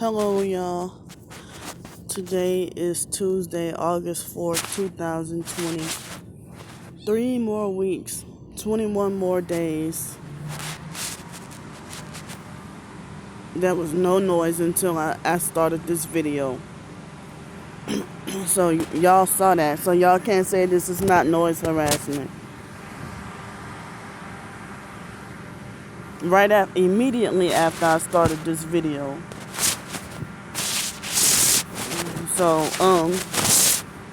Hello, y'all. Today is Tuesday, August 4th, 2020. 3 more weeks, 21 more days. There was no noise until I started this video. So, y'all saw that. So, y'all can't say this is not noise harassment. Immediately after I started this video. So,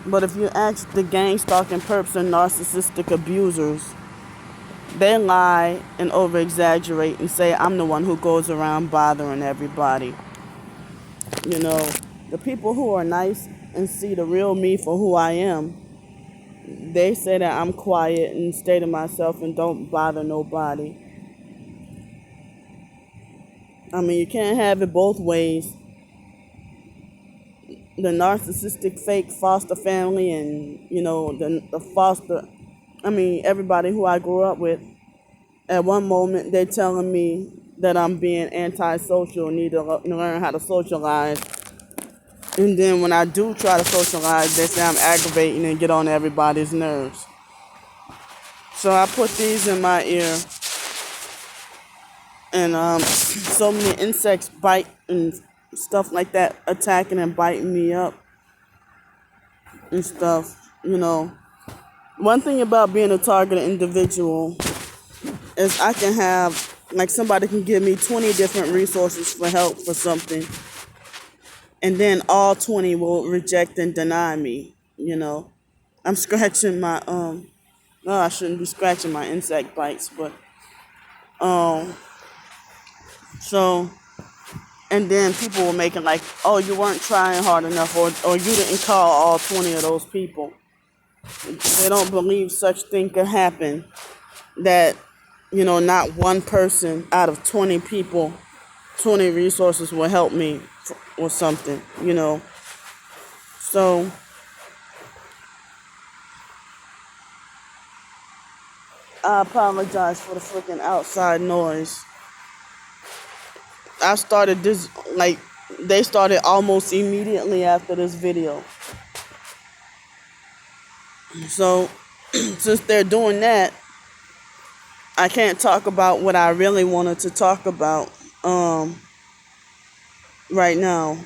but if you ask the gang stalking perps and narcissistic abusers, they lie and over-exaggerate and say I'm the one who goes around bothering everybody. You know, the people who are nice and see the real me for who I am, they say that I'm quiet and stay to myself and don't bother nobody. I mean, you can't have it both ways. The narcissistic fake foster family and, everybody who I grew up with, at one moment they're telling me that I'm being antisocial, need to learn how to socialize. And then when I do try to socialize, they say I'm aggravating and get on everybody's nerves. So I put these in my ear, and so many insects bite and stuff like that, attacking and biting me up and stuff, One thing about being a targeted individual is I can have, somebody can give me 20 different resources for help for something, and then all 20 will reject and deny me, I'm scratching my, no, I shouldn't be scratching my insect bites, but, so, and then people will make it like, oh, you weren't trying hard enough, or you didn't call all 20 of those people. They don't believe such thing could happen, that, not one person out of 20 people, 20 resources will help me or something, So, I apologize for the freaking outside noise. I started this, they started almost immediately after this video. So, since they're doing that, I can't talk about what I really wanted to talk about right now.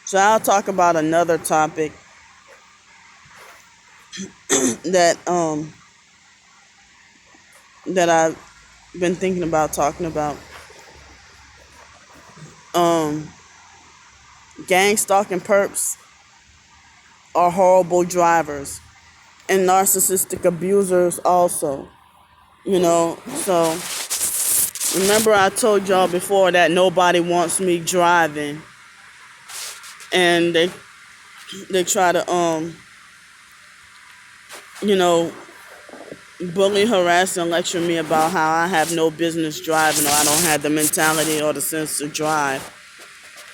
So I'll talk about another topic that that I've been thinking about talking about. Gang stalking perps are horrible drivers, and narcissistic abusers also. So remember I told y'all before that nobody wants me driving, and they try to bully, harass, and lecture me about how I have no business driving, or I don't have the mentality or the sense to drive.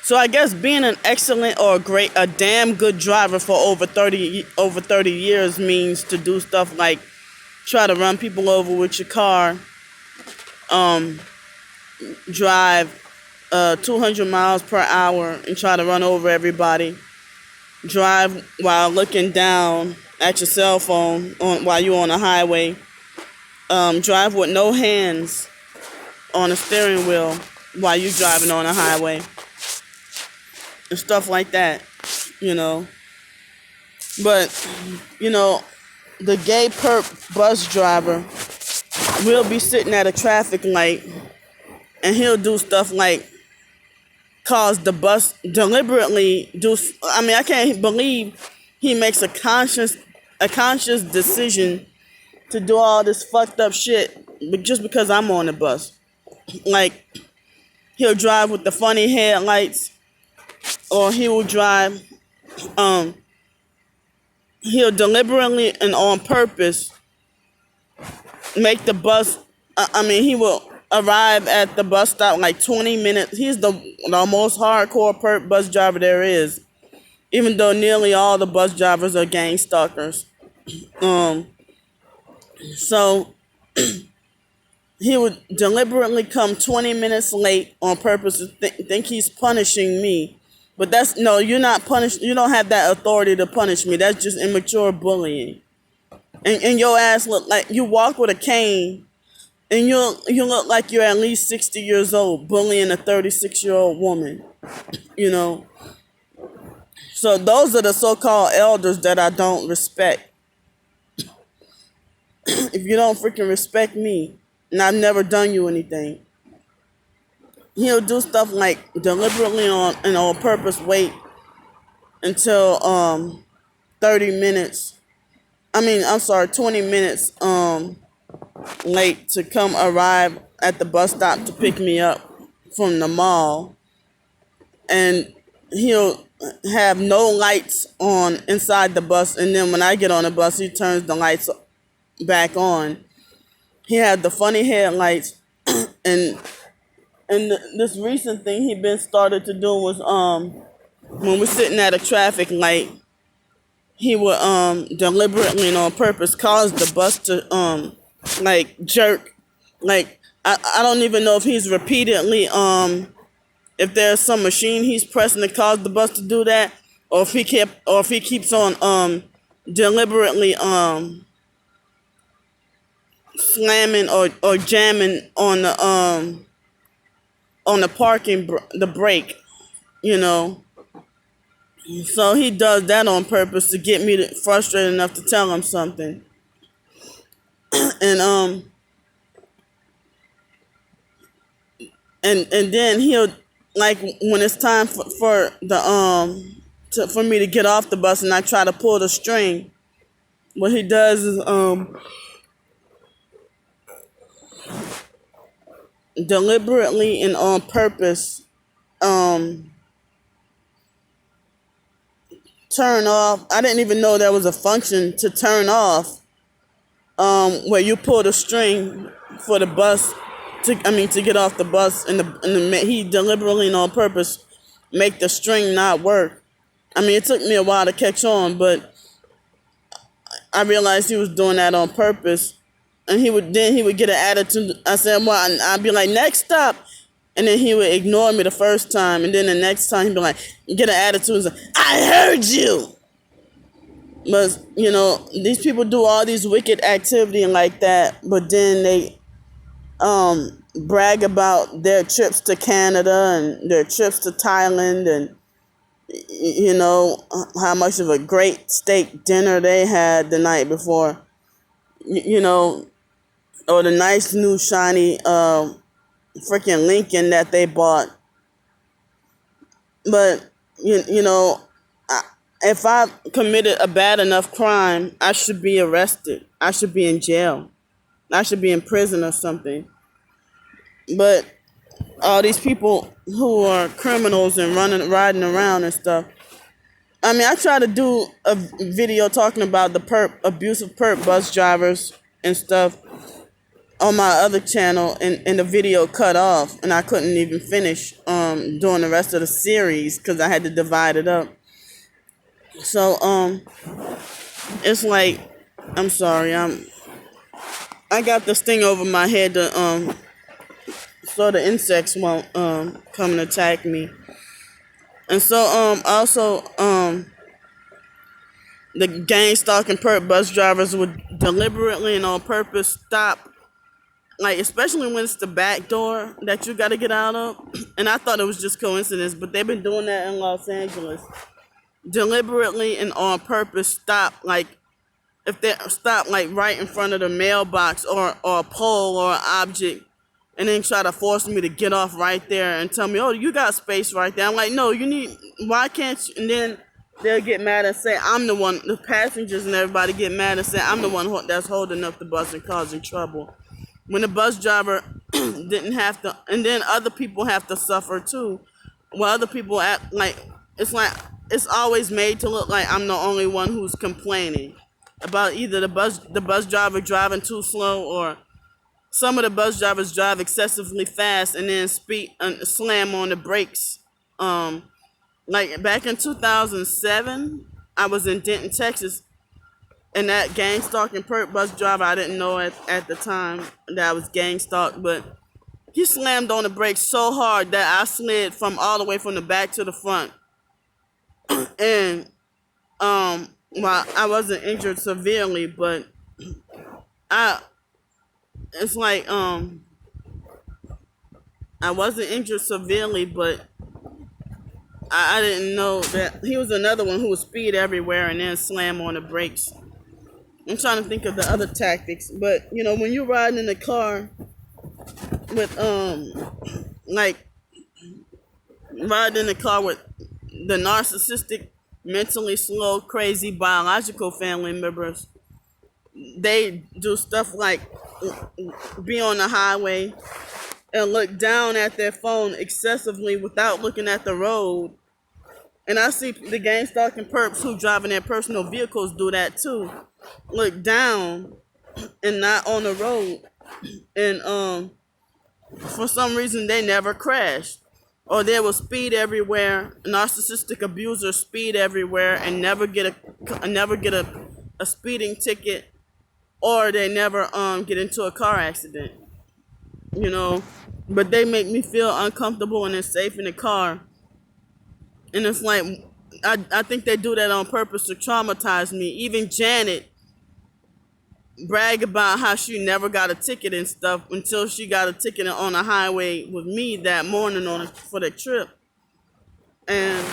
So I guess being an excellent or a damn good driver for over 30 years means to do stuff like try to run people over with your car, drive 200 miles per hour and try to run over everybody, drive while looking down at your cell phone while you're on the highway, drive with no hands on the steering wheel while you're driving on the highway, and stuff like that, But, the gay perp bus driver will be sitting at a traffic light, and he'll do stuff like cause the bus deliberately I can't believe he makes a conscious decision to do all this fucked up shit, but just because I'm on the bus. Like, he'll drive with the funny headlights, or he will drive, he'll deliberately and on purpose make the bus, he will arrive at the bus stop like 20 minutes. He's the most hardcore perp bus driver there is, even though nearly all the bus drivers are gang stalkers. So He would deliberately come 20 minutes late on purpose to think he's punishing me. But that's no, you're not punished. You don't have that authority to punish me. That's just immature bullying. And your ass look like you walk with a cane, and you look like you're at least 60 years old bullying a 36-year-old woman. You know. So those are the so-called elders that I don't respect. If you don't freaking respect me, and I've never done you anything, he'll do stuff like deliberately on purpose wait until 30 minutes. I'm sorry, 20 minutes late to come arrive at the bus stop to pick me up from the mall. And he'll have no lights on inside the bus, and then when I get on the bus, he turns the lights back on. He had the funny headlights, and this recent thing he been started to do was when we're sitting at a traffic light, he would deliberately and on purpose cause the bus to like jerk. Like I don't even know if he's repeatedly if there's some machine he's pressing to cause the bus to do that, or if he keeps on deliberately slamming or jamming on the the brake, you know. So he does that on purpose to get me frustrated enough to tell him something. And and then he'll, like, when it's time for for me to get off the bus and I try to pull the string, what he does is deliberately and on purpose turn off. I didn't even know there was a function to turn off where you pull the string for the bus to get off the bus, and he deliberately and on purpose make the string not work. It took me a while to catch on, but I realized he was doing that on purpose. And he would get an attitude. I said, well, I'd be like, next stop. And then he would ignore me the first time. And then the next time he'd be like, get an attitude and say, I heard you. But, these people do all these wicked activity like that. But then they brag about their trips to Canada and their trips to Thailand, and, how much of a great steak dinner they had the night before. Or the nice new shiny freaking Lincoln that they bought. But if I committed a bad enough crime, I should be arrested. I should be in jail. I should be in prison or something. But all these people who are criminals and riding around and stuff. I try to do a video talking about the abusive perp bus drivers and stuff on my other channel, and the video cut off, and I couldn't even finish doing the rest of the series because I had to divide it up. So it's like, I'm sorry, I got this thing over my head to so the insects won't come and attack me. And so also the gang stalking perp bus drivers would deliberately and on purpose stop, like, especially when it's the back door that you got to get out of. And I thought it was just coincidence, but they've been doing that in Los Angeles. Deliberately and on purpose stop, like, if they stop, like, right in front of the mailbox or a pole or an object, and then try to force me to get off right there and tell me, oh, you got space right there. I'm like, no, why can't you? And then they'll get mad and say, I'm the one, the passengers and everybody get mad and say, I'm the one that's holding up the bus and causing trouble. When the bus driver didn't have to, and then other people have to suffer too. Well, other people act like it's always made to look like I'm the only one who's complaining about either the bus driver driving too slow, or some of the bus drivers drive excessively fast and then slam on the brakes. Like back in 2007, I was in Denton, Texas, And that gang stalking perp bus driver, I didn't know at the time that I was gang stalked, but he slammed on the brakes so hard that I slid from all the way from the back to the front. And well, I wasn't injured severely, but I it's like I wasn't injured severely, but I didn't know that he was another one who would speed everywhere and then slam on the brakes. I'm trying to think of the other tactics, but you know, when you're riding in the car with like riding in the car with the narcissistic, mentally slow, crazy biological family members, they do stuff like be on the highway and look down at their phone excessively without looking at the road. And I see the gang stalking perps who drive in their personal vehicles do that too. Look down and not on the road. And for some reason they never crash. Or they will speed everywhere. Narcissistic abusers speed everywhere and never get a speeding ticket, or they never get into a car accident. You know, but they make me feel uncomfortable and unsafe in the car. And it's like, I think they do that on purpose to traumatize me. Even Janet brag about how she never got a ticket and stuff until she got a ticket on the highway with me that morning for the trip. And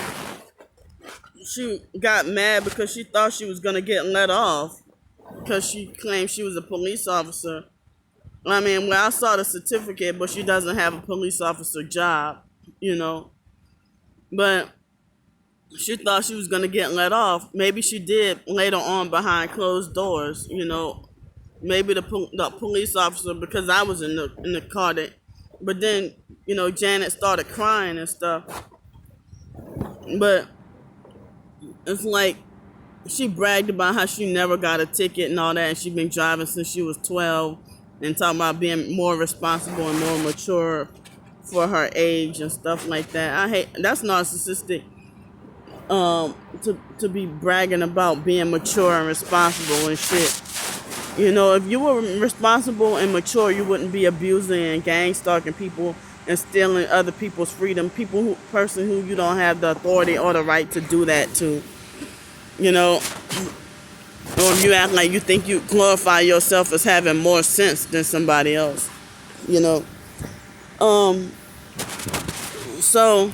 she got mad because she thought she was going to get let off because she claimed she was a police officer. I mean, well, I saw the certificate, but she doesn't have a police officer job, you know. But she thought she was going to get let off. Maybe she did later on behind closed doors, you know. Maybe the police officer, because I was in the car. But then, you know, Janet started crying and stuff. But it's like she bragged about how she never got a ticket and all that, and she's been driving since she was 12, and talking about being more responsible and more mature for her age and stuff like that. I hate that's narcissistic. To be bragging about being mature and responsible and shit. You know, if you were responsible and mature, you wouldn't be abusing and gang stalking people and stealing other people's freedom. Person who you don't have the authority or the right to do that to. You know, or if you act like you think you glorify yourself as having more sense than somebody else. You know, so,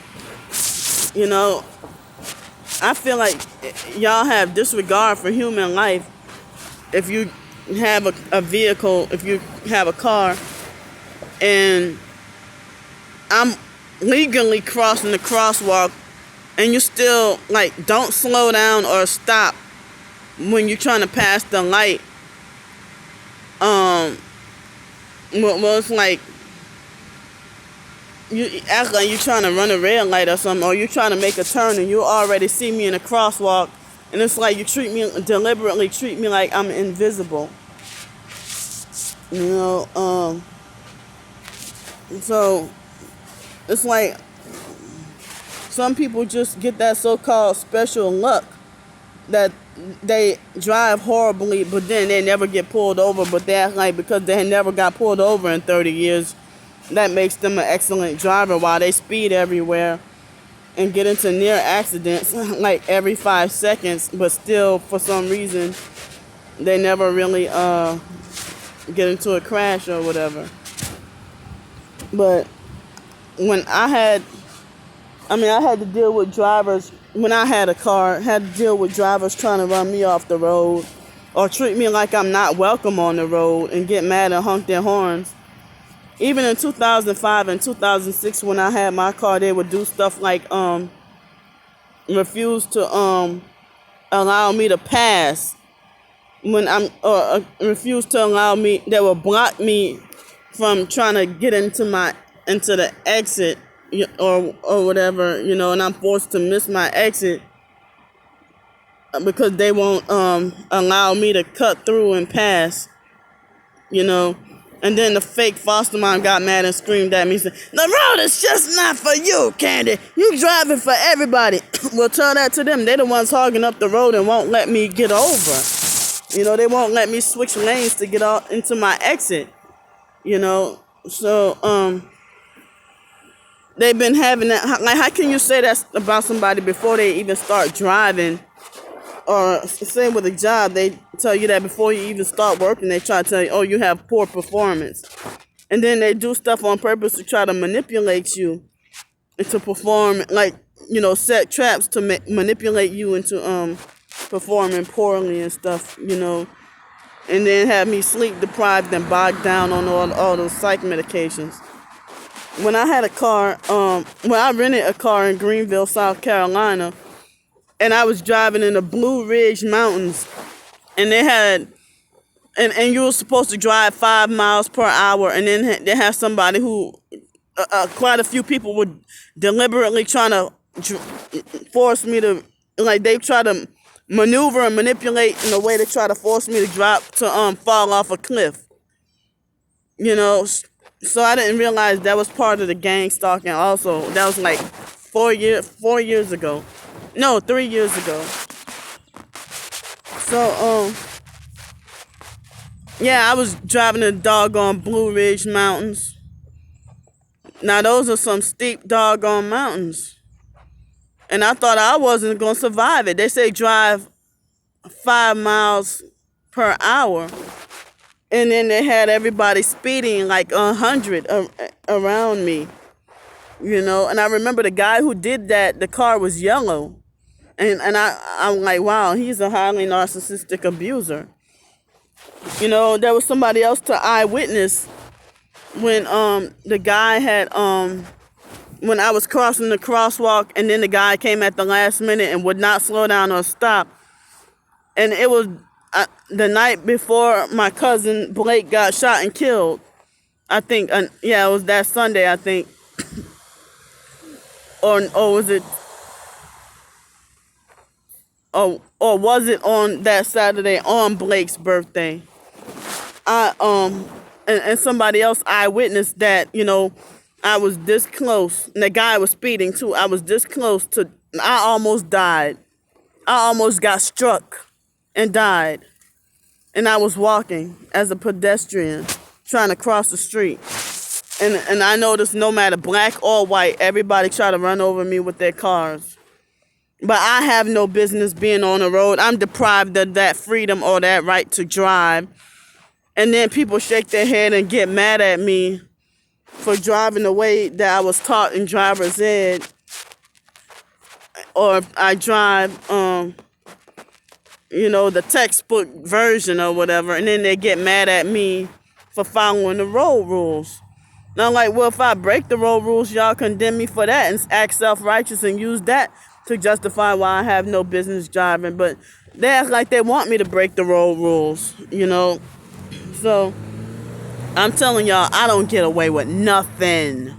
you know, I feel like y'all have disregard for human life if you have a vehicle, if you have a car, and I'm legally crossing the crosswalk, and you still, like, don't slow down or stop when you're trying to pass the light. Well, it's like, you act like you're trying to run a red light or something, or you're trying to make a turn and you already see me in a crosswalk, and it's like you deliberately treat me like I'm invisible. You know, so it's like some people just get that so-called special luck that they drive horribly, but then they never get pulled over, but they act like because they never got pulled over in 30 years, that makes them an excellent driver while they speed everywhere and get into near accidents like every 5 seconds, but still, for some reason, they never really get into a crash or whatever. But when I had to deal with drivers, when I had a car, had to deal with drivers trying to run me off the road or treat me like I'm not welcome on the road and get mad and honk their horns. Even in 2005 and 2006, when I had my car, they would do stuff like refuse to allow me to pass when refuse to allow me. They would block me from trying to get into the exit or whatever, you know, and I'm forced to miss my exit because they won't allow me to cut through and pass, you know. And then the fake foster mom got mad and screamed at me and said, "The road is just not for you, Candy. You driving for everybody." Well, tell that to them. They're the ones hogging up the road and won't let me get over. You know, they won't let me switch lanes to get out into my exit. You know, so they've been having that. Like, how can you say that about somebody before they even start driving? Or same with a job, they tell you that before you even start working, they try to tell you, oh, you have poor performance. And then they do stuff on purpose to try to manipulate you into perform, like, you know, set traps to manipulate you into performing poorly and stuff, you know. And then have me sleep deprived and bogged down on all those psych medications. When I had a car, I rented a car in Greenville, South Carolina, and I was driving in the Blue Ridge Mountains, and they had, and you were supposed to drive 5 miles per hour, and then they have somebody who, quite a few people were deliberately trying to force me to, like, they try to maneuver and manipulate in a way to try to force me to fall off a cliff. You know, so I didn't realize that was part of the gang stalking also. That was like 4 years ago. No, 3 years ago. So, yeah, I was driving the doggone Blue Ridge Mountains. Now, those are some steep doggone mountains. And I thought I wasn't going to survive it. They say drive 5 miles per hour. And then they had everybody speeding like 100 around me. You know, and I remember the guy who did that, the car was yellow. And I'm like, wow, he's a highly narcissistic abuser. You know, there was somebody else to eyewitness when the guy had when I was crossing the crosswalk, and then the guy came at the last minute and would not slow down or stop. And it was the night before my cousin Blake got shot and killed. I think, yeah, it was that Sunday, I think. Or was it? Or was it on that Saturday on Blake's birthday? And somebody else eyewitnessed that, you know, I was this close, and the guy was speeding too. I was this close to, I almost died. I almost got struck and died. And I was walking as a pedestrian, trying to cross the street. And I noticed no matter black or white, everybody tried to run over me with their cars. But I have no business being on the road. I'm deprived of that freedom or that right to drive. And then people shake their head and get mad at me for driving the way that I was taught in driver's ed. Or if I drive, you know, the textbook version or whatever. And then they get mad at me for following the road rules. And I'm like, well, if I break the road rules, y'all condemn me for that and act self-righteous and use that to justify why I have no business driving. But they act like they want me to break the road rules, you know. So I'm telling y'all, I don't get away with nothing.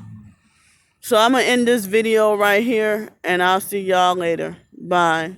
So I'm going to end this video right here, and I'll see y'all later. Bye.